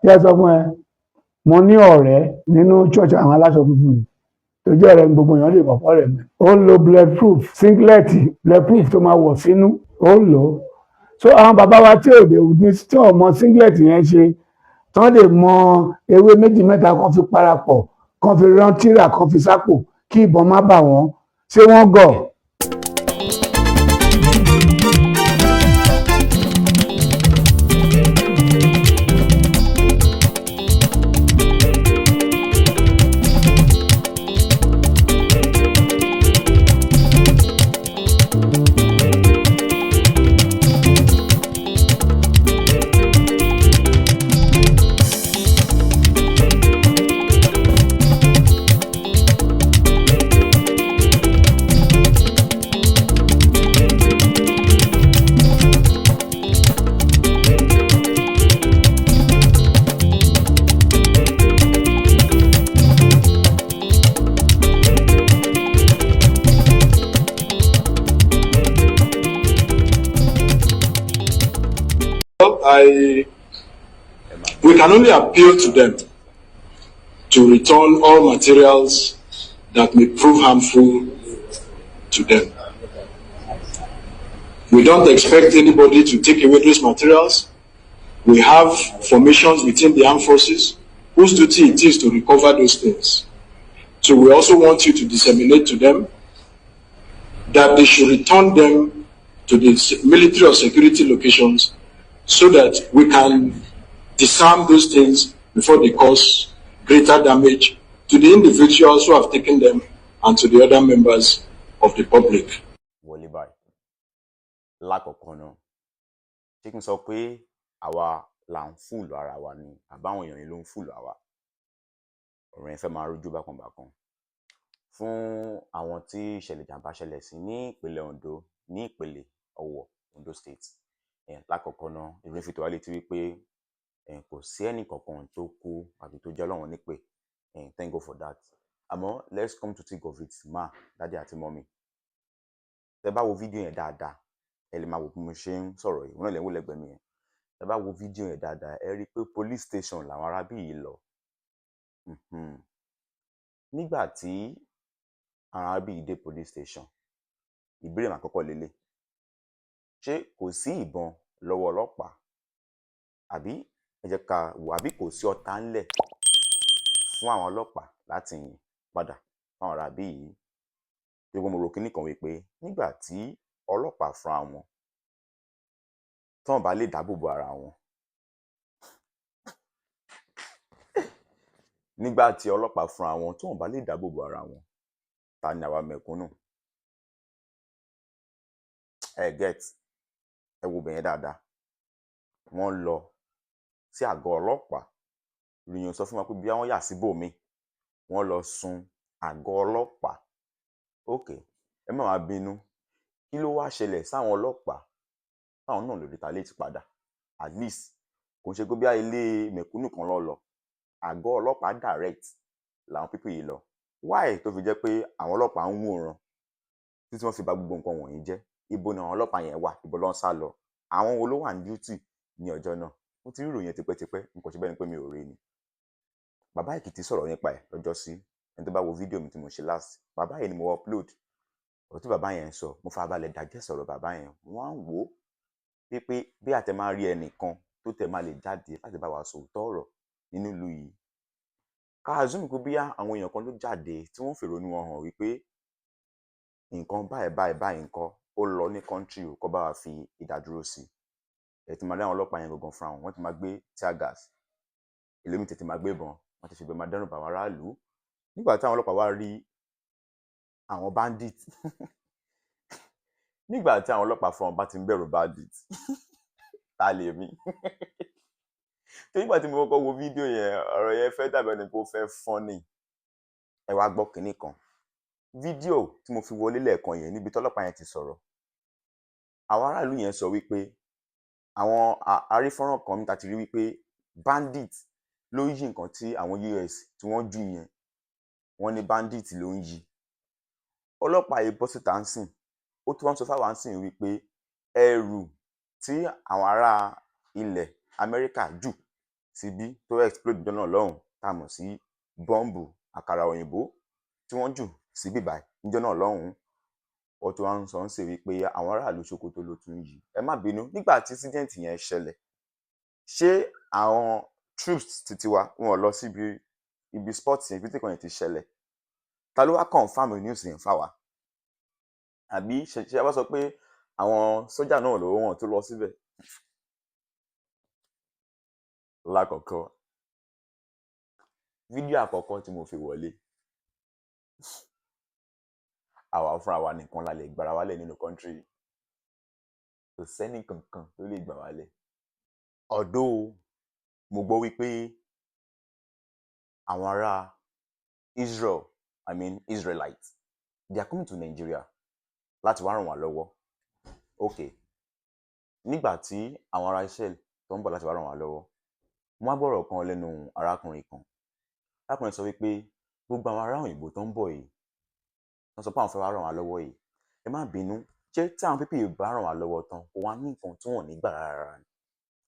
ṣé ẹ sọ fún ẹ mo ní ọ̀rẹ́ nínú church àwọn aláṣọ funfun yìí tó jẹ́ ọ̀rẹ́ gbogbo èèyàn lè mọ̀ rẹ̀ mẹ́ ó ń lo bulletproof singlet bulletproof tó máa wọ̀ sínú ó ń lò ó so àwọn bàbá wa tí òde òní tí wọn mọ singlet yẹn ṣe tí wọn lè mọ ewé méjì mẹ́ta kan fi parapọ̀ kan fi rán tírà kan fi sápò kí ìbọn má bà wọ́n ṣé wọ́n gọ̀. We can only appeal to them to return all materials that may prove harmful to them. We don't expect anybody to take away those materials. We have formations within the armed forces whose duty it is to recover those things. So we also want you to disseminate to them that they should return them to the military or security locations so that we can disarm those things before they cause greater damage to the individuals who have taken them and to the other members of the public. Wọlé báyìí lákọ̀ọ́kọ́ náà ṣé kí n sọ pé àwa là ń fúlù ara wa ni àbáwọn èèyàn yìí ló ń fúlù àwa ọ̀rọ̀ yẹn fẹ́ máa rújú bákanbákan fún àwọn tí ìṣẹ̀lẹ̀ ìjàmbá ṣẹlẹ̀ sí ní ìpínlẹ̀ Ondo ní ìpínlẹ̀ Ọ̀wọ̀ Ondo State lákọ̀ọ́kọ́ náà ìròyìn fi tó wá létí wípé kò sí ẹnì kankan tó kú àbí tó jẹ́ Ọlọ́run nípè thank God for that àmọ́ let's come to think of it ma dáadé àti mọ́mí tẹ bá wo fídíò yẹn dáadáa ẹ lè máa wò bí mo ṣe ń sọ̀rọ̀ yìí wọn náà lè ń wò lẹ́gbẹ̀ẹ́ mi yẹn tẹ bá wo fídíò yẹn dáadáa ẹ rí i pé police station làwọn arábí yìí lọ nígbà tí àwọn arábí yìí dé police station ìbéèrè màá kọ́kọ́ lélẹ̀ ṣé kò sí ìbọn lọ́wọ́ ọlọ́pàá àbí ẹ jẹ́ ká wò àbí kò sí ọta ńlẹ̀ fún àwọn ọlọ́pàá láti yìn padà fáwọn arábí yìí tí mo rò kíní kan wípé nígbà tí ọlọ́pàá fúnra wọn tí wọ́n bá lè dáàbò bo ara wọn nígbà tí ọlọ́pàá fúnra wọn tí wọ́n bá lè dáàbò bo ara wọn ta ni àwa mẹ̀kúnnù get ẹ wo bẹ̀yẹn dáadáa wọ́n lọ sí àgọ́ ọlọ́pàá ìròyìn sọ fún wa pé bí wọ́n yà síbòmí wọ́n lọ sun àgọ́ ọlọ́pàá ok ẹ má máa bínú kí ló wá ṣẹlẹ̀ sáwọn ọlọ́pàá táwọn náà lè retaliate padà at least kò ń ṣe pé bí ilé mẹ̀kúnnù kan lọ àgọ́ ọlọ́pàá direct làwọn pípé yìí lọ why tó fi jẹ́ pé àwọn ọlọ́pàá ń wòran títí wọ́n fi bà gbogbo nǹkan wọ̀nyí jẹ́ ibo ni àwọn ọlọ́pàá yẹn wà ibo ló ń sá lọ àwọn wo ló wà ní duty ní ọjọ́ náà mo ti rí ìròyìn tipẹ́tipẹ́ nǹkan ṣe bẹ́ẹ̀ ni pé mi ò rí ni bàbá Èkìtì sọ̀rọ̀ nípa ẹ̀ lọ́jọ́ sí ẹni tó bá wo fídíò mi tí mo ṣe last bàbá yẹn ni mo upload ọ̀rọ̀ tí bàbá yẹn sọ mo farabalẹ̀ dájẹ́ sọ̀rọ̀ bàbá yẹn wọ́n á wò ó pé bí àtẹ máa rí ẹnìkan tó tẹ̀ máa lè jáde láti bá wa sòótọ́ ọ̀rọ̀ nínú ìlú yìí ká zoom kó bí àwọn èèyàn kan ló jáde tí wọ́n fèrò ní wọn hàn wípé nǹkan báyìí nǹkan ó lọ ní country ò kọ́ bá wa fi ìdádúró sí ẹ̀ tí máa rí àwọn ọlọ́pàá yẹn gangan fúnra wọn wọ́n ti máa gbé tear gas èlòmí tètè máa gbé ìbọn wọ́n ti fi ìbọn máa dẹ́rùbà àwọn aráàlú nígbà tí àwọn ọlọ́pàá wá rí àwọn bandit nígbà tí àwọn ọlọ́pàá fúnra wọn bá ti ń bẹ̀rù bandit ta lè mí tó nígbà tí mo kọ́kọ́ wo fídíò yẹn ọ̀rọ̀ yẹn fẹ́ dàbí ẹni pé ó fẹ́ funny ẹ wá gbọ́ kinní kan fídíò tí mo fi wọlé lẹ́ẹ̀kan yẹn níbi tọ́lọ́pàá yẹn ti sọ̀rọ̀ àwọn aráàlú yẹn sọ wípé àwọn arífọ́nrán kan níta ti rí wípé bandit ló ń yí nǹkan tí àwọn US tí wọ́n jù yẹn wọ́n ní bandit ló ń yí ọlọ́pàá yìí bọ́ síta ń sìn ó tún wọ́n sọ fáwọn ń sìn wípé ẹrù tí àwọn ará ilẹ̀ Amẹ́ríkà jù síbí tó explode jọ náà lọ́hùn tá a mọ̀ sí bọ́ǹbù àkàrà òyìnbó tí wọ́n jù sí bíbá níjọ́ náà lọ́hùn ó tún wá ń sọ ń ṣe wípé àwọn aráàlú Sokoto ló tún yìí. Ẹ má bínú, nígbà tí incident yẹn ṣẹlẹ̀ ṣé àwọn troops títí wa wọn lọ síbi ibi sports yẹn ibi tí kan yẹn ti ṣẹlẹ̀? Ta ló wá confam news yẹn fáwa? Àbí ṣe wá sọ pé àwọn sójà náà lọ́wọ́ wọn tó lọ síbẹ̀? Lákọ̀ọ́kọ́ fídíò àkọ́kọ́ tí mo fi wọlé, àwa fúnra wa nìkan la lè gbára wálẹ̀ nínú country yìí, kò sẹ́ni kankan tó lè gbà wálẹ̀. Although mo gbọ́ wípé àwọn ará Israel, Israelites, they are coming to Nigeria láti wá ràn wá lọ́wọ́. Okay, nígbà tí àwọn ará Israel tó ń bọ̀ láti wá ràn wá lọ́wọ́, wọ́n á gbọ́rọ̀ kan lẹ́nu arákùnrin kan. Arákùnrin sọ wípé gbogbo àwọn ará òyìnbó tó ń bọ̀ yìí, wọ́n sọ pé àwọn fẹ́ wá ràn wá lọ́wọ́ yìí, ẹ má bínú, ṣé tí àwọn pípì bá ràn wá lọ́wọ́ tán kò wá ní nǹkan tí wọ́n ní gbà rárá ni?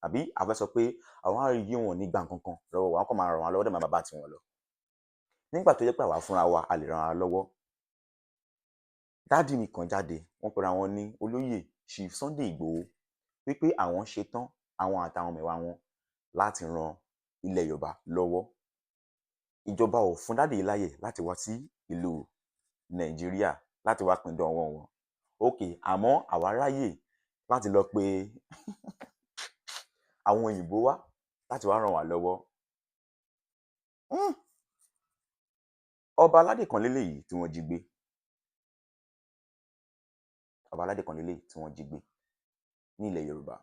Àbí àfẹ́ sọ pé àwọn àríyí wọn ní gbà kankan lọ́wọ́ wa, wọ́n kàn máa ràn wá lọ́wọ́ dẹ̀ máa bàbá tiwọn lọ. Nígbà tó jẹ́ pé àwa fúnra wa a lè ràn wá lọ́wọ́, dádì mi kan jáde, wọ́n pera wọn ní olóyè Chief Sunday Igboho, wípé àwọn ṣetán, àwọn àtàwọn mẹ̀wàá wọn, láti ran ilẹ̀ Yorùbá lọ́wọ́. Ìjọba ò fún dádì yìí láyè láti wá sí ìlú Nàìjíríà láti wá pín dánwò wọn. Okay, àmọ́ àwa ráyè láti lọ pé àwọn òyìnbó wá láti wá ràn wá lọ́wọ́. Ọba aládé kan lélẹ́yìí tí wọ́n jí gbé. Ọba aládé kan lélẹ́yìí tí wọ́n jí gbé ní ilẹ̀ Yorùbá.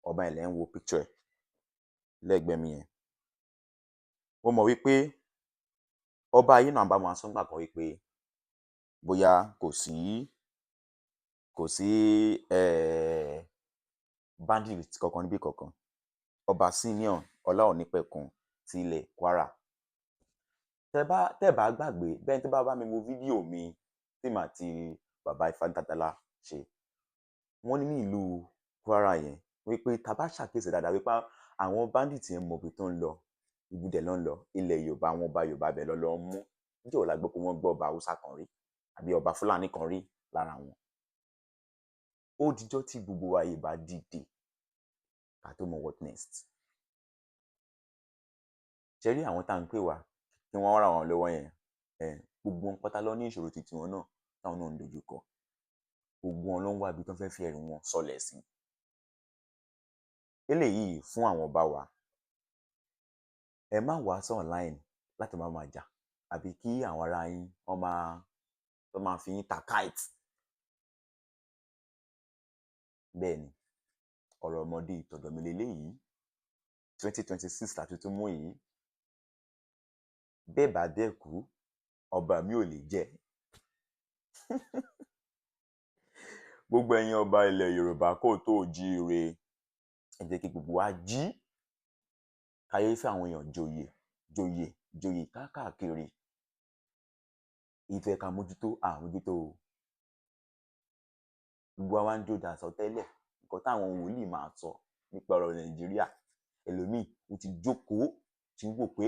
Ọba ilẹ̀ ń wo picture ẹ̀ lẹ́gbẹ̀ẹ́ mi yẹn. Ó mọ̀ wípé ọba yìí náà bá wọn sọ́ngbà kan wípé bóyá kò sí bandit kankan níbí kankan. Ọba Simeon Ọláònípẹ̀kun ti ilẹ̀ Kwara. Tẹ́ bá gbàgbé, bẹ́ẹ̀ tó bá bá mi wo fídíò mi tí màá ti bàbá Ifá-Tátálá ṣe, wọ́n ní ní ìlú Kwara yẹn wípé tá bá ṣàkíyèsí dáadáa wípé àwọn bandit yẹn mọ̀ bí tó ń lọ, ibùdó ló ń lọ, ilẹ̀ Yorùbá, àwọn ọba Yorùbá bẹ̀ lọ mú. Níjọ́ la gbọ́ pé wọ́n gbọ́ ọba Haúsá kan rí àbí ọba Fúlàní kan rí lára wọn. Ó dijọ́ tí gbogbo wa yìí bá dìde ká tó mọ̀ what next. Ṣé rí àwọn tá à ń pè wá kí wọ́n ràn wọ́n lọ́wọ́ yẹn, gbogbo wọn pátá lọ ní ìṣòro titi wọn náà táwọn náà ń dojú kọ. Gbogbo wọn ló ń wá ibi tó fẹ́ fi ẹ̀rù wọn sọlẹ̀ sí. Eléyìí fún àwọn ọba wa, ẹ má wá sí online láti máa jà, àbí kí àwọn ará yín wọ́n máa fi yín ta kite. Bẹ́ẹ̀ ni, ọ̀rọ̀ ọmọdé ìtọ̀dọ̀ mi leléyìí, 2026 láti tún mú yìí. Bẹ́ẹ̀ bá dẹ̀ kú, ọba mi ò lè jẹ́. Gbogbo ẹ̀yin ọba ilẹ̀ Yorùbá kó tó jíire, ẹ jẹ́ kí gbogbo wa jí. Káyé fẹ́ àwọn èèyàn joyè káàkiri. Ìfẹ́ ká mójútó àmójútó. Gbogbo wa ń jó dà sọtẹ́lẹ̀ nǹkan táwọn wòlíì máa sọ nípa ọ̀rọ̀ Nàìjíríà. Ẹlòmíì ó ti jókòó tí ń wò pé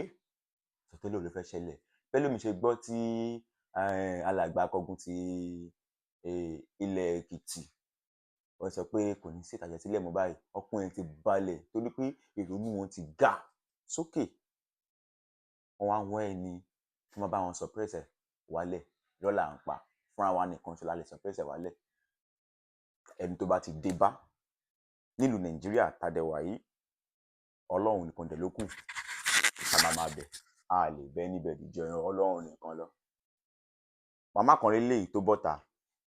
sọtẹ́lẹ̀ ò lè fẹ́ ṣẹlẹ̀. Bẹ́ẹ̀ lómi ṣe gbọ́ tí alàgbà Akọgun ti ilẹ̀ Èkìtì, wọ́n sọ pé kò ní sí ìtàjẹ̀ sílẹ̀ mọ́ báyìí, ọkùnrin ti balẹ̀ torí pé ìrònú wọn ti ga sókè. Wọ́n wá wọ́n ẹni tí wọ́n bá wọn suppress ẹ̀ wálẹ̀ lọ́la ń pa fúnra wa nìkan ṣe la lè suppress ẹ̀ wálẹ̀. Ẹni tó bá ti dé bá nílùú Nàìjíríà tàdẹ̀wà yìí, Ọlọ́run nìkan dẹ̀ ló kù ká máa bẹ̀. A lè bẹ́ níbẹ̀ dìjọ Ọlọ́run nìkan lọ. Màmá kan lélẹ́yìí tó bọ́ta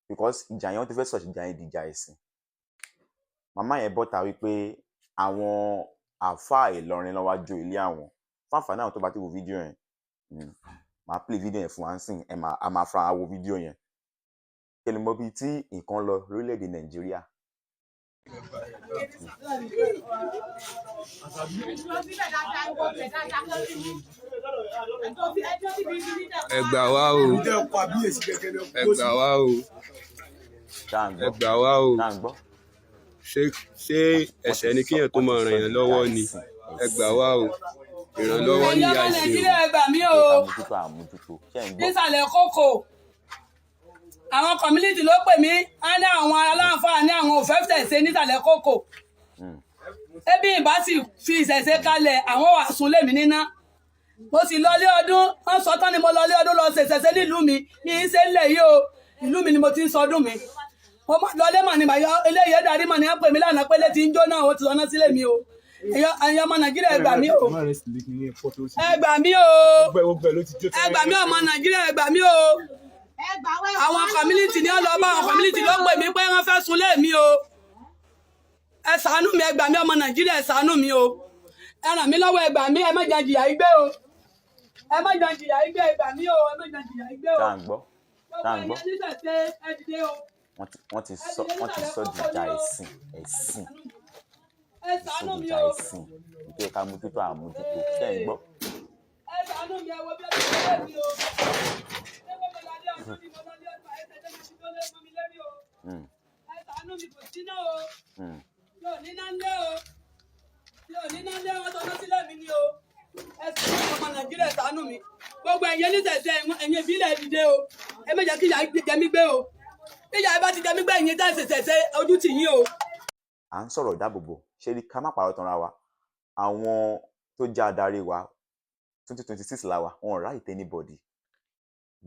because ìjà yẹn wọ́n ti fẹ́ sọ̀tì ìjà yẹn dìjà ẹ̀sìn. Màmá yẹn bọ́ta wípé àwọn àáfàá Ìlọrin ló wá jó ilé àwọn. Fún àǹfààní àwọn tó bá ti wo fídíò yẹn, màá play fídíò yẹn fún wa sìn, a máa fara wo fídíò yẹn. Kí ni mo bí tí nǹkan lọ lórílẹ̀‐èdè Nàìjíríà. Ẹ gbà wá o. Ẹ gbà wá o. Ṣé ẹ̀ṣẹ̀ ni kéèyàn tó máa ràn yàn lọ́wọ́ ni? ẹ gbà wá o ìrànlọ́wọ́ ní ẹ̀yin ọmọ ìyá ìṣe Nàìjíríà ẹ gbà mí o o pé ká mójútó àmójútó ṣé ń gbọ́ nísàlẹ̀ kókò àwọn community ló pè mí á ní àwọn aláǹfààní àwọn òfẹ́fẹ́ ṣe nísàlẹ̀ kókò ebi ìbá sì fi ìṣẹ̀ṣe kalẹ̀ àwọn wà sùn lèmi níná mo sì lọlé ọdún wọn sọ tán ni mo lọlé ọdún lọ ṣèṣẹṣẹ nílùú mi ní í ṣe ń lẹ̀ yìí o ìlú mi ni mo ti ń sọdún mi mo lọlé mà ní màyọ eléyìí darí mà ní á pè mí lánàá pé létí ń jóná ó ti sọná sílé mi o ẹ̀yin ọmọ Nàìjíríà ẹ gbà mí o ẹ gbà mí o ẹ gbà mí ọmọ Nàìjíríà ẹ gbà mí o àwọn community ni ó lọ bá àwọn community ló pè mí pé wọ́n fẹ́ sunlé mi o ẹ ṣàánú mi ẹ gbà mí ọmọ Nàìjíríà ẹ ṣàánú mi o ẹ ràn mí lọ́wọ́ ẹ gbà mí ẹ má jẹ́ jìyà igbé o ẹ má jẹ́ jìyà igbé ẹ gbà mí o ẹ má jẹ́ jìyà igbé o tá à ń gbọ́ tá à ń gbọ́ ẹ dìde o wọ́n ti sọ dìjà ẹ̀sìn ẹ ṣàánú mi sódìjà o ẹ̀sìn ìpè ká mójútó àmójútó ṣé ń gbọ́ ẹ ṣàánú mi ẹ wo bí ẹ ti ṣe mi o ẹ wo bí lálẹ́ ọdún ni mo lálẹ́ ọdún ẹ tẹ̀lé mi tó lé mọ́ mi lẹ́rí o ẹ ṣàánú mi kò sí náà o yóò ní náà ń lé o yóò ní náà ń lé wọn tó lọ sílẹ̀ mi ni o ẹ ṣàánú ọmọ Nàìjíríà ẹ ṣàánú mi gbogbo ẹ̀yin oníṣẹ̀ṣẹ̀ ẹ̀yin ìbílẹ̀ dìde o ẹ má jẹ́ kí ìyà jẹ mí gbé o kí ìyà bá ti jẹ mí gbé ẹ̀yin tá ṣẹ̀ṣẹ̀ ojú tì yín o. à ń sọ̀rọ̀ ìdáàbòbò ṣé rí ká má pàrọ̀ tanra wa àwọn tó jẹ́ adarí wa 2026 la wà wọn ò ráyè tẹ́ anybody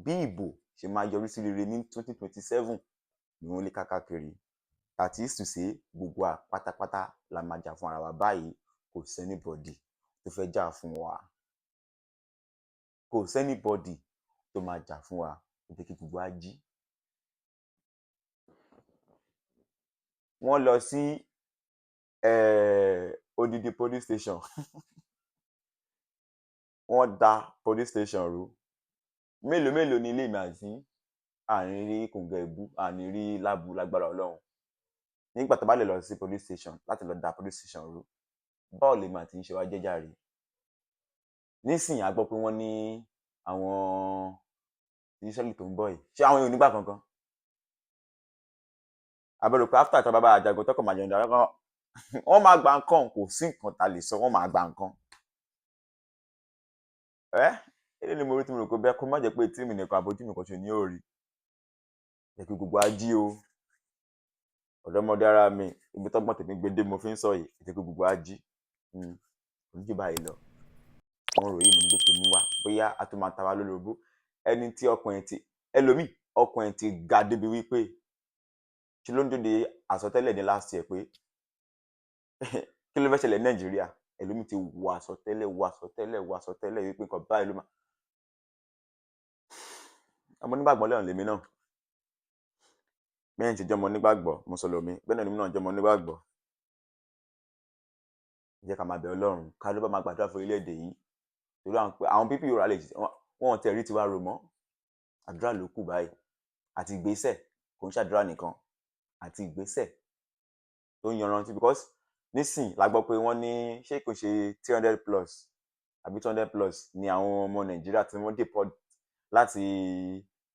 bí ìbò ṣe máa yọrí sí rere ní 2027 ni wọ́n lé káàkiri that is to say gbogbo à pátápátá la máa jà fún ara wa báyìí kò sẹ́nibọ̀dì tó fẹ́ jà fún wa kò sẹ́nibọ̀dì tó máa jà fún wa ìpè kí gbogbo á jí. wọ́n lọ sí odidi police station wọ́n da police station rú mélòó ní ilé mi àti àní rí kòǹgẹ́ ìbú àní rí lábu lágbára Ọlọ́run nígbà tó bá lè lọ sí police station láti lọ da police station rú báwo lè mà ti ń ṣe wá jẹ́jàre nísìnyí a gbọ́ pé wọ́n ní àwọn ìṣẹ́lẹ̀ tó ń bọ̀ yìí ṣé àwọn èèyàn onígbà kankan àbẹ̀rù pé after ìtàn bàbá àjàgùn tọkọ̀ màjọ̀ǹda kankan wọ́n máa gba nǹkan kò sí nǹkan ta lè sọ wọ́n máa gba nǹkan ilé ni mo rí tí mo rò pé bẹ́ẹ̀ kó má jẹ́ pé tí mi nìkan àbójú mi kò ṣe ní òòrì jẹ́ kí gbogbo ají o ọ̀dọ́mọdé ara mi ibi tọ́gbọ́n tèmi gbé dé mo fi ń sọ yìí jẹ́ kí gbogbo ají oníjì báyìí lọ wọ́n rò yìí mo ní pé kí n mú wá bóyá a tún máa ta wá lólobó ẹni tí ọkùnrin ti ẹlòmíì ọkùnrin ti ga débi wípé ṣe ló ń dòde àsọtẹ́lẹ̀ ní last year pé kí ló fẹ́ ṣẹlẹ̀ ní Nàìjíríà ẹlòmíì ti wọ àsọtẹ́lẹ̀ wípé nǹkan báyìí ló máa ọmọ onígbàgbọ́ lẹ́yìn lèmi náà bẹ́ẹ̀ ti jọmọ onígbàgbọ́ mùsùlùmí bẹ́ẹ̀ náà lèmi náà jọmọ onígbàgbọ́ jẹ́ ká máa bẹ̀ Ọlọ́run ká ló bá máa gbàdúrà fún orílẹ̀-èdè yìí torí àwọn pípì yóò rà lè wọ́n tẹ̀ rí tiwa rò mọ́ àdúrà ló kù báyìí àti ìgbésẹ̀ kò ń ṣàdúrà nìkan àti ìgbésẹ̀ tó ń yanrantí because nísìn la gbọ́ pé wọ́n ní ṣé kò ṣe 300 plus àbí 200 plus ni àwọn ọmọ Nàìjíríà tí wọ́n deport láti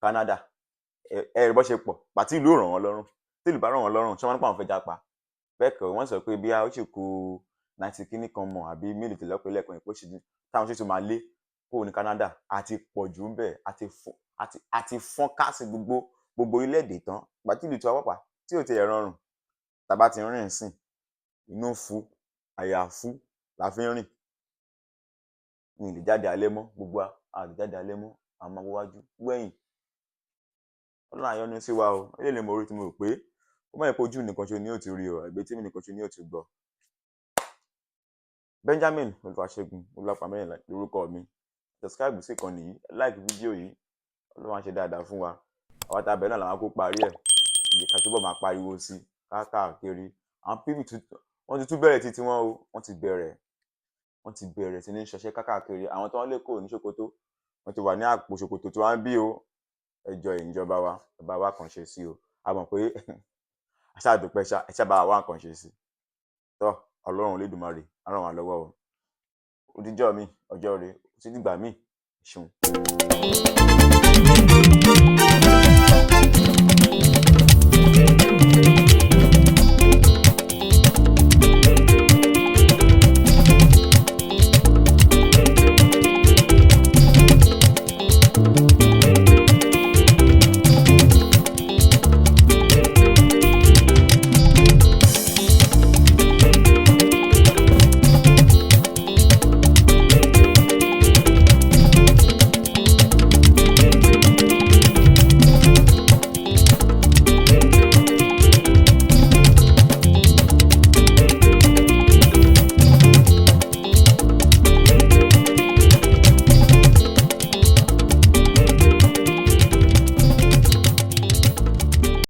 Canada ẹ bọ́ ṣe pọ̀ pàtí ìlú ràn wọ́n lọ́rùn tí ìlú bá ràn wọ́n lọ́rùn ṣé wọ́n nípa àwọn fẹ́ jápa bẹ́ẹ̀ kọ́ wọ́n sọ pé bí a ó ṣe kú 90 kíní kan mọ̀ àbí mílì tí lọ́pẹ́ lẹ́kọ̀ọ́ ìpò ṣe táwọn ṣe tún máa lé kó ní Canada àti pọ̀ jù ń bẹ̀ àti fọ́n káàsì gbogbo orílẹ̀-èdè tán pàtí ìlú tí wọ́n pàpà tí ò ti ẹ̀ rọrùn tàbá ti rìn sìn inú fu àyà fu la fi ń rìn ní ìlè jáde alẹ́ mọ́ gbogbo àlè jáde alẹ́ mọ́ àmọ́ wájú wẹ̀yìn Ọlọ́run àyọ́nú sí wa o ilé ìlẹ̀ mo rí tí mo rò pé ó mọ̀ pé ojú nìkan ṣe ni ó ti rí o ẹ̀gbẹ́ tí mi nìkan ṣe ni ó ti gbọ́. Benjamin Olúwaṣẹ́gun Olúwapamẹ́rin lórúkọ mi subscribe sí ìkànnì yìí like fídíò yìí Ọlọ́run á ṣe dáadáa fún wa àwọn tàbẹ̀ náà làwọn kó parí ẹ̀ ìdí ká túbọ̀ máa pariwo sí káàkiri àwọn pípì wọ́n ti tún bẹ̀rẹ̀ títí wọn o wọ́n ti bẹ̀rẹ̀ sí ní ṣọṣẹ́ káàkiri àwọn tó wọ́n lè kó ní Ṣòkòtò wọ́n ti wà ní àpò Ṣòkòtò tí wọ́n ń bí o ẹjọ́ ìjọba wa bá wa kàn ṣe sí o a mọ̀ pé aṣáàdùpẹ́ ẹṣẹ́ bá wa kàn ṣe sí tọ́ Ọlọ́run Olódùmarè á ràn wá lọ́wọ́ o òdìjọ́ mi ọjọ́ rẹ̀ ó ti dìgbà míì ṣùn.